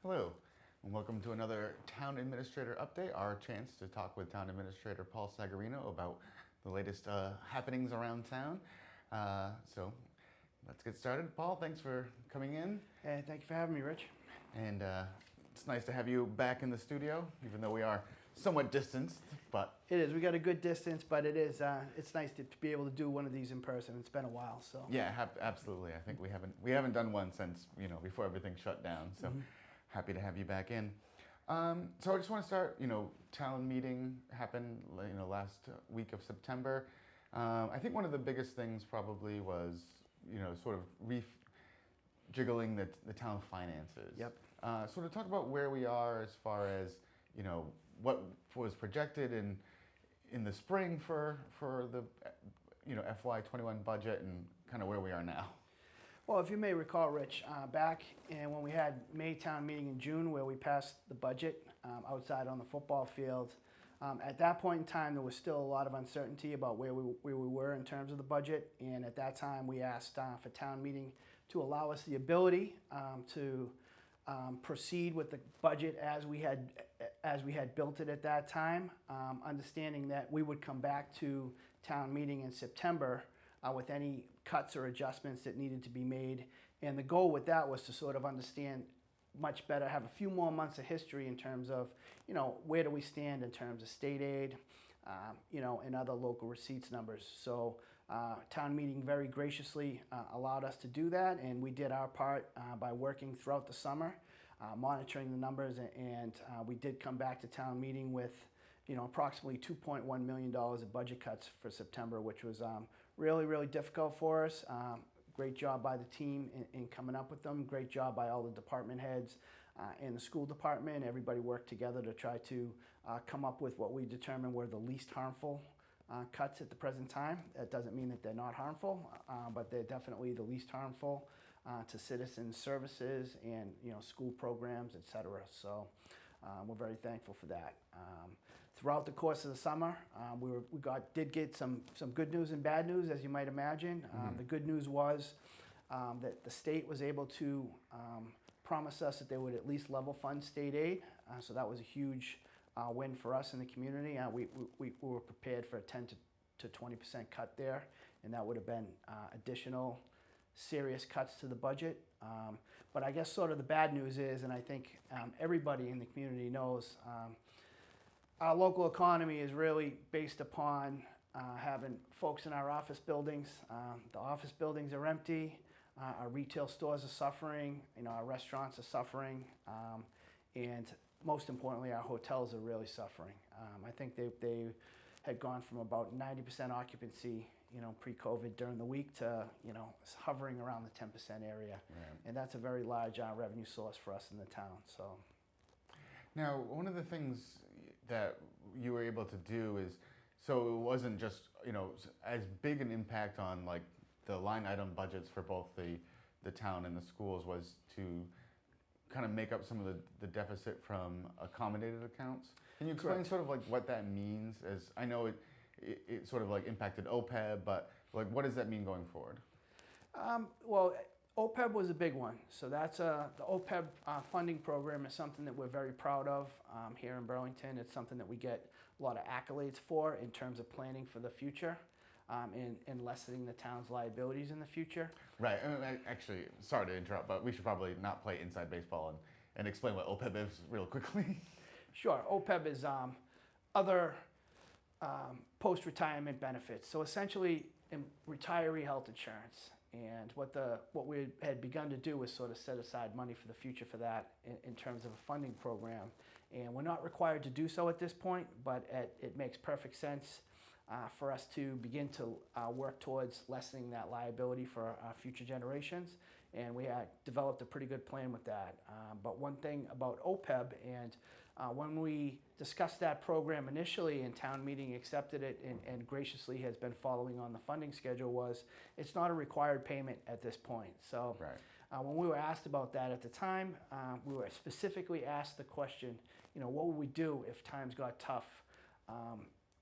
Hello, and welcome to another Town Administrator Update, our chance to talk with Town Administrator Paul Sagarino about the latest happenings around town. So let's get started. Paul, thanks for coming in. Hey, thank you for having me, Rich. And it's nice to have you back in the studio, even though we are somewhat distanced, but... It is. We got a good distance, but it's nice to be able to do one of these in person. It's been a while, so. Yeah, absolutely. I think we haven't done one since, before everything shut down, so happy to have you back in. So I just want to start, town meeting happened, last week of September. I think one of the biggest things probably was, sort of rejiggling the town finances. Yep. So to talk about where we are as far as, what was projected in the spring for the, FY21 budget and kind of where we are now. Well, if you may recall, Rich, back when we had May town meeting in June where we passed the budget outside on the football field, at that point in time there was still a lot of uncertainty about where we were in terms of the budget, and at that time we asked for town meeting to allow us the ability to proceed with the budget as we had built it at that time, understanding that we would come back to town meeting in September with any cuts or adjustments that needed to be made. And the goal with that was to sort of understand much better, have a few more months of history in terms of, where do we stand in terms of state aid, and other local receipts numbers. So town meeting very graciously allowed us to do that, and we did our part by working throughout the summer, monitoring the numbers, and we did come back to town meeting with approximately $2.1 million of budget cuts for September, which was really, really difficult for us. Great job by the team in coming up with them. Great job by all the department heads and the school department. Everybody worked together to try to come up with what we determined were the least harmful cuts at the present time. That doesn't mean that they're not harmful, but they're definitely the least harmful to citizen services and school programs, et cetera. So we're very thankful for that. Throughout the course of the summer, we did get some good news and bad news, as you might imagine. The good news was that the state was able to promise us that they would at least level fund state aid. So that was a huge win for us in the community. We were prepared for a 10 to 20% cut there, and that would have been additional serious cuts to the budget. But I guess sort of the bad news is, and I think everybody in the community knows, our local economy is really based upon having folks in our office buildings. The office buildings are empty. Our retail stores are suffering. Our restaurants are suffering. And most importantly, our hotels are really suffering. I think they had gone from about 90% occupancy, pre-COVID during the week to, hovering around the 10% area. Right. And that's a very large revenue source for us in the town. So. Now, one of the things that you were able to do is, so it wasn't just, as big an impact on like the line item budgets for both the town and the schools was to kind of make up some of the deficit from accommodated accounts. Can you explain Correct. Sort of like what that means? As I know it sort of like impacted OPEB, but like what does that mean going forward? Well, OPEB was a big one. So that's the OPEB funding program is something that we're very proud of here in Burlington. It's something that we get a lot of accolades for in terms of planning for the future and lessening the town's liabilities in the future. Right. And actually, sorry to interrupt, but we should probably not play inside baseball and explain what OPEB is real quickly. Sure. OPEB is other post-retirement benefits. So essentially, retiree health insurance. And what we had begun to do was sort of set aside money for the future for that in terms of a funding program. And we're not required to do so at this point, but it makes perfect sense for us to begin to work towards lessening that liability for future generations. And we had developed a pretty good plan with that. But one thing about OPEB, and when we discussed that program initially and town meeting accepted it and graciously has been following on the funding schedule, was it's not a required payment at this point. So right. When we were asked about that at the time, we were specifically asked the question, what would we do if times got tough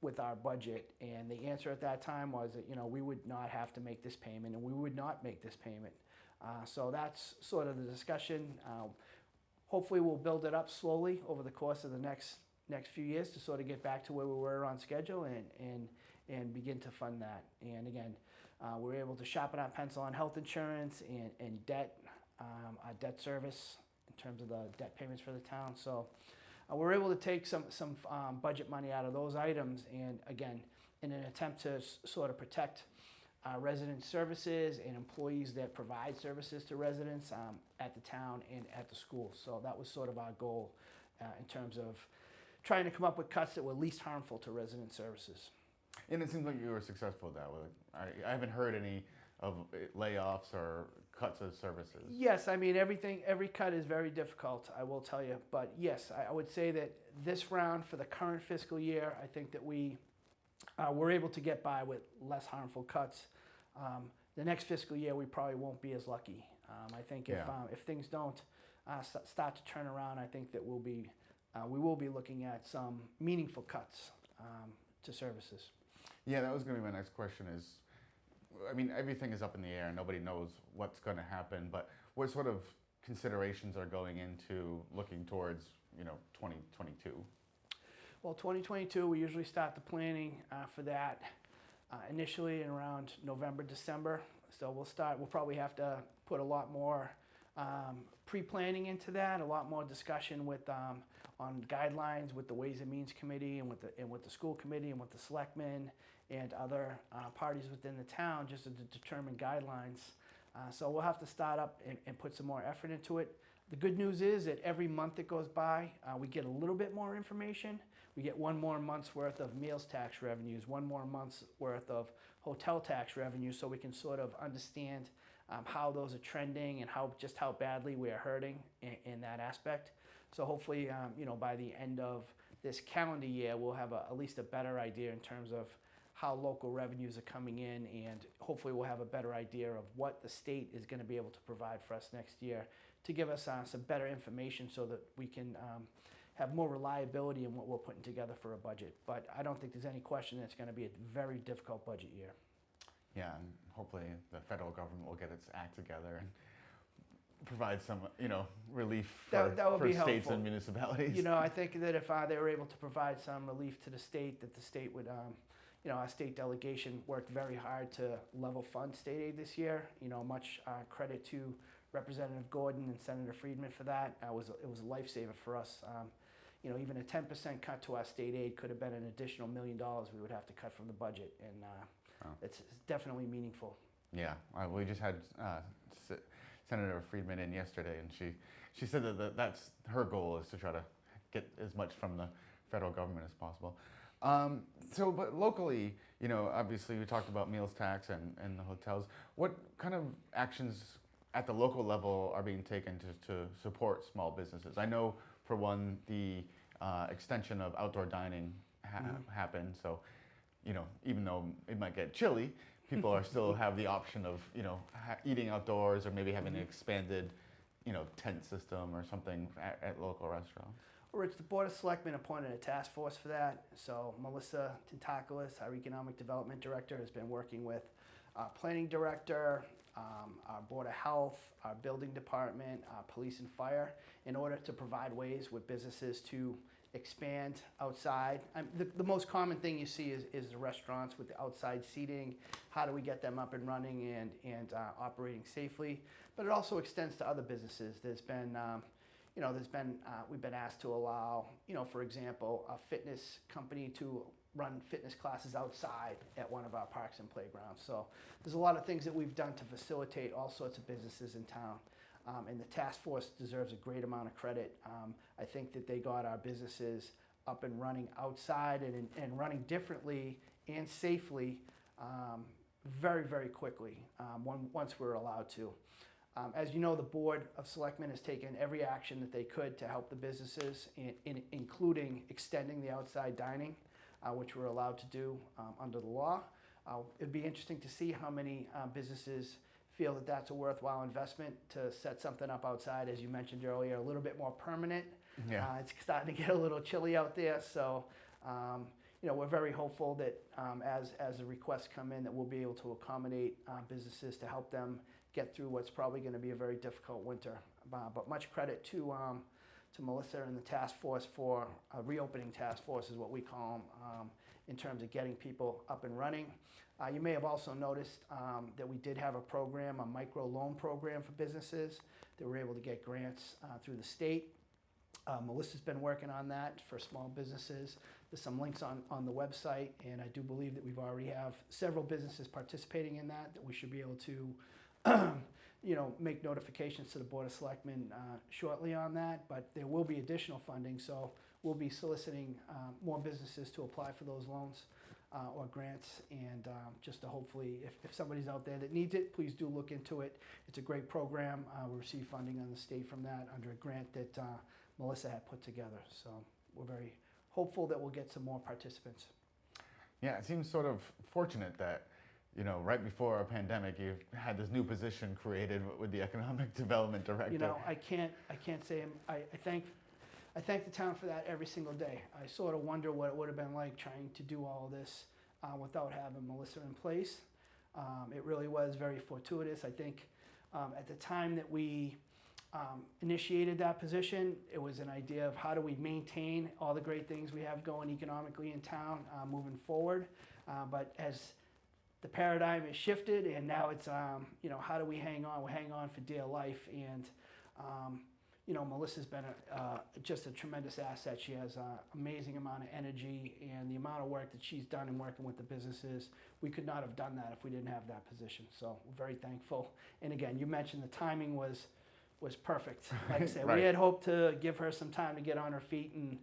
with our budget? And the answer at that time was that, we would not have to make this payment and we would not make this payment. So that's sort of the discussion. hopefully we'll build it up slowly over the course of the next few years to sort of get back to where we were on schedule and begin to fund that. And again, we're able to sharpen our pencil on health insurance and debt, our debt service in terms of the debt payments for the town. So we're able to take some budget money out of those items, and again, in an attempt to sort of protect resident services and employees that provide services to residents at the town and at the school. So that was sort of our goal in terms of trying to come up with cuts that were least harmful to resident services. And it seems like you were successful with that. I haven't heard any of layoffs or cuts of services. Yes, I mean, every cut is very difficult, I will tell you. But yes, I would say that this round for the current fiscal year, I think that we were able to get by with less harmful cuts. The next fiscal year, we probably won't be as lucky. I think if things don't start to turn around, I think that we will be looking at some meaningful cuts to services. Yeah, that was going to be my next question is, I mean, everything is up in the air. Nobody knows what's going to happen, but what sort of considerations are going into looking towards, 2022? Well, 2022, we usually start the planning for that initially in around November, December. So we'll probably have to put a lot more pre-planning into that, a lot more discussion with on guidelines with the Ways and Means Committee and with the school committee and with the selectmen and other parties within the town just to determine guidelines. So we'll have to start up and put some more effort into it. The good news is that every month that goes by, we get a little bit more information. We get one more month's worth of meals tax revenues, one more month's worth of hotel tax revenues, so we can sort of understand how those are trending and how badly we are hurting in that aspect. So hopefully, by the end of this calendar year, we'll have at least a better idea in terms of how local revenues are coming in, and hopefully we'll have a better idea of what the state is going to be able to provide for us next year to give us some better information so that we can have more reliability in what we're putting together for a budget. But I don't think there's any question that it's going to be a very difficult budget year. Yeah, and hopefully the federal government will get its act together and provide some, relief for states helpful. And municipalities. I think that if they were able to provide some relief to the state, that the state would, our state delegation worked very hard to level fund state aid this year. Much credit to Representative Gordon and Senator Friedman for that. It was a lifesaver for us. Even a 10% cut to our state aid could have been an additional $1 million we would have to cut from the budget, and it's definitely meaningful. Yeah, we just had Senator Friedman in yesterday, and she said that that's her goal is to try to get as much from the federal government as possible. But locally, obviously we talked about meals tax and the hotels. What kind of actions at the local level are being taken to support small businesses? I know, for one, the extension of outdoor dining happened. So, even though it might get chilly, people are still have the option of, eating outdoors or maybe having an expanded, tent system or something at local restaurants. Rich, the Board of Selectmen appointed a task force for that. So Melissa Tintakoulis, our Economic Development Director, has been working with our Planning Director, our Board of Health, our Building Department, our Police and Fire, in order to provide ways with businesses to expand outside. The most common thing you see is the restaurants with the outside seating. How do we get them up and running and operating safely? But it also extends to other businesses. We've been asked to allow, for example, a fitness company to run fitness classes outside at one of our parks and playgrounds. So there's a lot of things that we've done to facilitate all sorts of businesses in town. And the task force deserves a great amount of credit. I think that they got our businesses up and running outside and running differently and safely very, very quickly once we were allowed to. As you know, the Board of Selectmen has taken every action that they could to help the businesses, including extending the outside dining, which we're allowed to do under the law. It'd be interesting to see how many businesses feel that that's a worthwhile investment to set something up outside, as you mentioned earlier, a little bit more permanent. Yeah. It's starting to get a little chilly out there, so we're very hopeful that as the requests come in, that we'll be able to accommodate businesses to help them get through what's probably going to be a very difficult winter. But much credit to to Melissa and the task force for reopening task force is what we call them, in terms of getting people up and running. You may have also noticed that we did have a program, a micro loan program for businesses that were able to get grants through the state. Melissa's been working on that for small businesses. There's some links on the website, and I do believe that we've already have several businesses participating in that we should be able to make notifications to the Board of Selectmen shortly on that, but there will be additional funding, so we'll be soliciting more businesses to apply for those loans or grants, and just to hopefully, if somebody's out there that needs it, please do look into it. It's a great program. We receive funding on the state from that under a grant that Melissa had put together, so we're very hopeful that we'll get some more participants. Yeah, it seems sort of fortunate that, right before our pandemic, you had this new position created with the Economic Development Director. I can't say I thank the town for that every single day. I sort of wonder what it would have been like trying to do all this without having Melissa in place. It really was very fortuitous. I think at the time that we initiated that position, it was an idea of how do we maintain all the great things we have going economically in town moving forward. But as the paradigm has shifted, and now it's, how do we hang on? We hang on for dear life. And, Melissa's been just a tremendous asset. She has an amazing amount of energy, and the amount of work that she's done in working with the businesses, we could not have done that if we didn't have that position. So we're very thankful. And again, you mentioned the timing was perfect. Like I said, Right. We had hoped to give her some time to get on her feet, and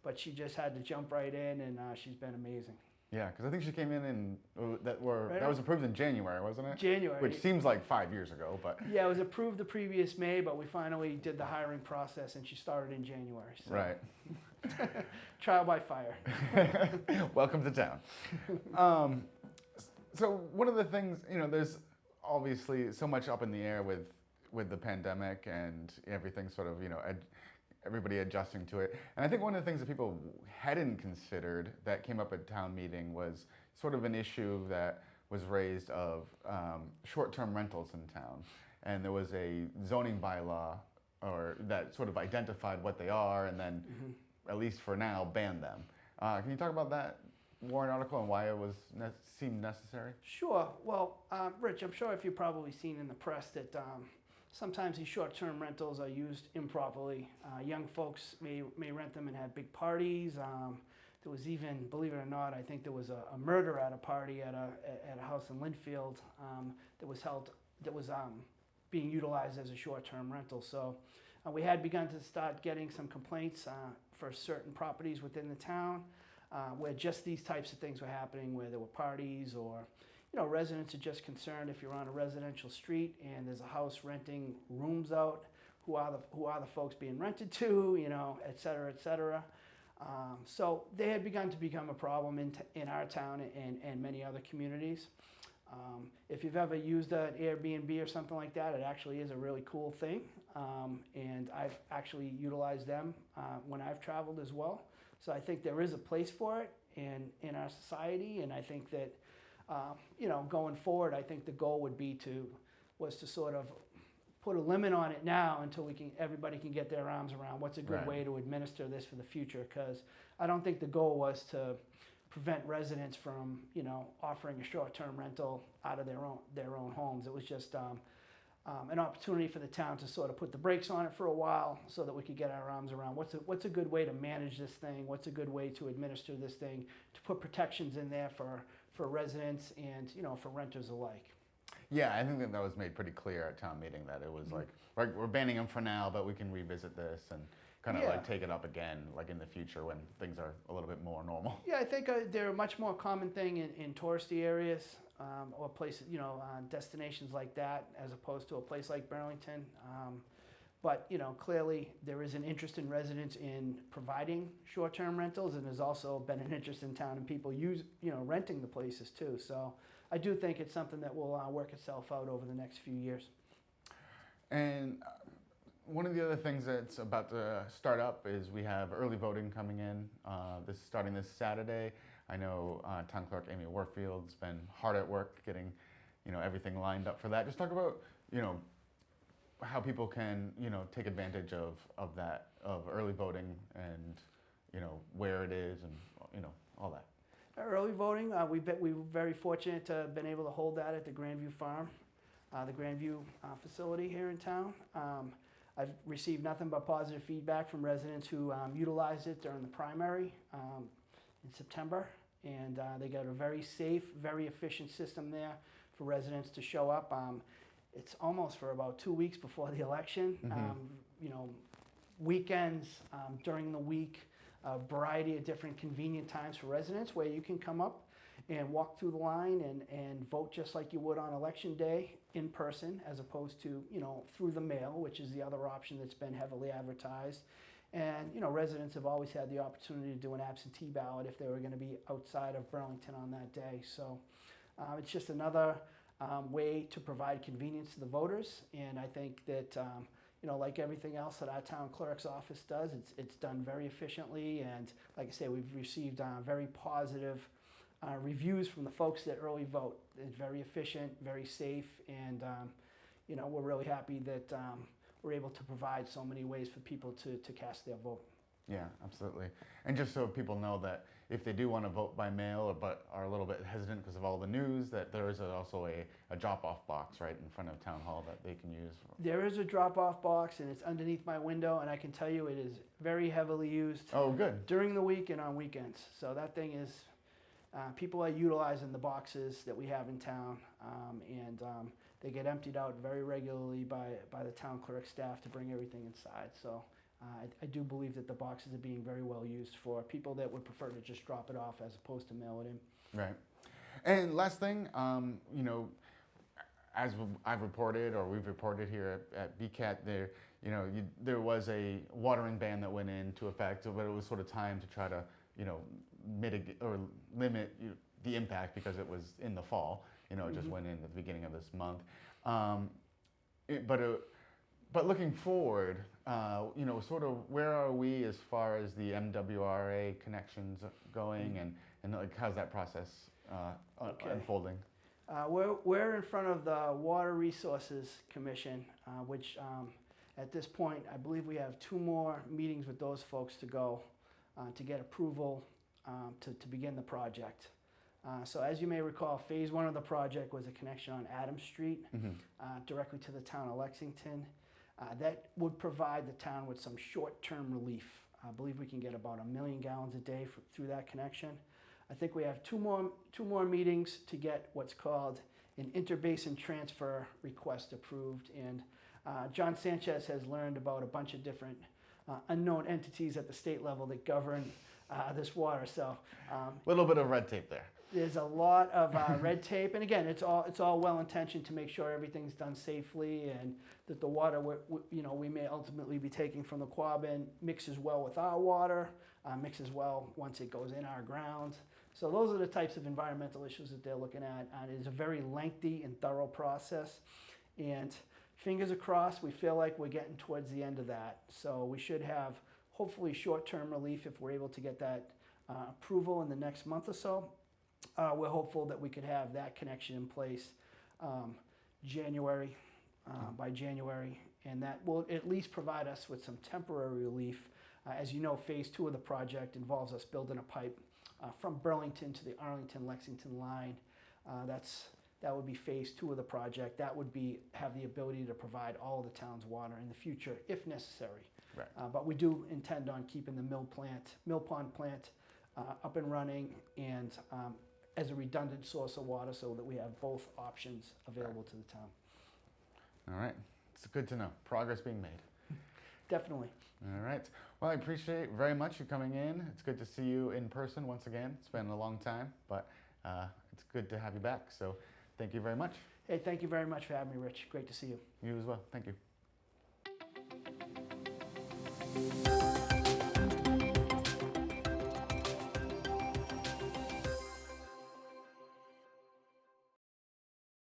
but she just had to jump right in, and she's been amazing. Yeah, because I think she came in that was approved in January, wasn't it? January. Which seems like 5 years ago, but. Yeah, it was approved the previous May, but we finally did the hiring process, and she started in January. So. Right. Trial by fire. Welcome to town. So one of the things, there's obviously so much up in the air with the pandemic and everything sort of, everybody adjusting to it. And I think one of the things that people hadn't considered that came up at town meeting was sort of an issue that was raised of short-term rentals in town. And there was a zoning bylaw or that sort of identified what they are and then, at least for now, banned them. Can you talk about that warrant article and why it was seemed necessary? Sure. Well, Rich, I'm sure if you've probably seen in the press that sometimes these short-term rentals are used improperly. Young folks may rent them and have big parties. There was even, believe it or not, I think there was a murder at a party at a house in Linfield that was being utilized as a short-term rental. So we had begun to start getting some complaints for certain properties within the town where just these types of things were happening, where there were parties or residents are just concerned if you're on a residential street and there's a house renting rooms out, who are the folks being rented to, et cetera, et cetera. So they had begun to become a problem in our town and many other communities. If you've ever used an Airbnb or something like that, it actually is a really cool thing. And I've actually utilized them when I've traveled as well. So I think there is a place for it in our society, and I think that going forward, I think the goal would be to sort of put a limit on it now until everybody can get their arms around what's a good way to administer this for the future. Because I don't think the goal was to prevent residents from, offering a short-term rental out of their own homes. It was just an opportunity for the town to sort of put the brakes on it for a while so that we could get our arms around what's a good way to manage this thing, what's a good way to administer this thing, to put protections in there for residents and for renters alike. Yeah, I think that was made pretty clear at town meeting that it was like we're banning them for now, but we can revisit this and kind of like take it up again like in the future when things are a little bit more normal. Yeah, I think they're a much more common thing in touristy areas or places, destinations like that, as opposed to a place like Burlington. But clearly there is an interest in residents in providing short-term rentals, and there's also been an interest in town in people renting the places too. So I do think it's something that will work itself out over the next few years. And one of the other things that's about to start up is we have early voting coming in. Starting this Saturday. I know Town Clerk Amy Warfield's been hard at work getting everything lined up for that. Just talk about how people can, take advantage of that, of early voting and, where it is and, all that. Early voting, we were very fortunate to have been able to hold that at the Grandview Farm, the Grandview facility here in town. I've received nothing but positive feedback from residents who utilized it during the primary in September. And they got a very safe, very efficient system there for residents to show up. It's almost for about 2 weeks before the election. Weekends, during the week, a variety of different convenient times for residents where you can come up and walk through the line and vote just like you would on election day in person, as opposed to, through the mail, which is the other option that's been heavily advertised. And, residents have always had the opportunity to do an absentee ballot if they were going to be outside of Burlington on that day. So it's just another way to provide convenience to the voters. And I think that, like everything else that our town clerk's office does, it's done very efficiently. And like I say, we've received very positive reviews from the folks that early vote. It's very efficient, very safe, and, we're really happy that we're able to provide so many ways for people to cast their vote. Yeah, absolutely. And just so people know that if they do want to vote by mail but are a little bit hesitant because of all the news, that there is also a drop-off box right in front of Town Hall that they can use. There is a drop-off box, and it's underneath my window, and I can tell you it is very heavily used. Oh, good. During the week and on weekends. So that thing is, people are utilizing the boxes that we have in town, and they get emptied out very regularly by the town clerk staff to bring everything inside. So I do believe that the boxes are being very well used for people that would prefer to just drop it off as opposed to mail it in. Right. And last thing, as I've reported, or we've reported here at BCAT, there was a watering ban that went into effect, but it was sort of time to try to, mitigate or limit the impact because it was in the fall. It just went in at the beginning of this month. But looking forward, sort of where are we as far as the MWRA Connections going, and like how's that process unfolding? We're in front of the Water Resources Commission, which at this point, I believe we have 2 more meetings with those folks to go to get approval to begin the project. So as you may recall, phase 1 of the project was a connection on Adams Street, directly to the town of Lexington. That would provide the town with some short-term relief. I believe we can get about 1 million gallons a day through that connection. I think we have two more meetings to get what's called an interbasin transfer request approved. And John Sanchez has learned about a bunch of different unknown entities at the state level that govern this water. So a little bit of red tape there. There's a lot of red tape, and again, it's all well intentioned to make sure everything's done safely, and that the water we may ultimately be taking from the Quabbin mixes well with our water, mixes well once it goes in our ground. So those are the types of environmental issues that they're looking at. It is a very lengthy and thorough process, and fingers crossed, we feel like we're getting towards the end of that. So we should have hopefully short-term relief if we're able to get that approval in the next month or so. We're hopeful that we could have that connection in place by January, and that will at least provide us with some temporary relief. As you know, phase 2 of the project involves us building a pipe from Burlington to the Arlington-Lexington line. That would be phase 2 of the project. That would have the ability to provide all of the town's water in the future if necessary. Right. But we do intend on keeping the mill pond plant up and running, and as a redundant source of water, so that we have both options available to the town. All right. It's good to know. Progress being made. Definitely. All right. Well, I appreciate very much you coming in. It's good to see you in person once again. It's been a long time, but it's good to have you back. So thank you very much. Hey, thank you very much for having me, Rich. Great to see you. You as well. Thank you.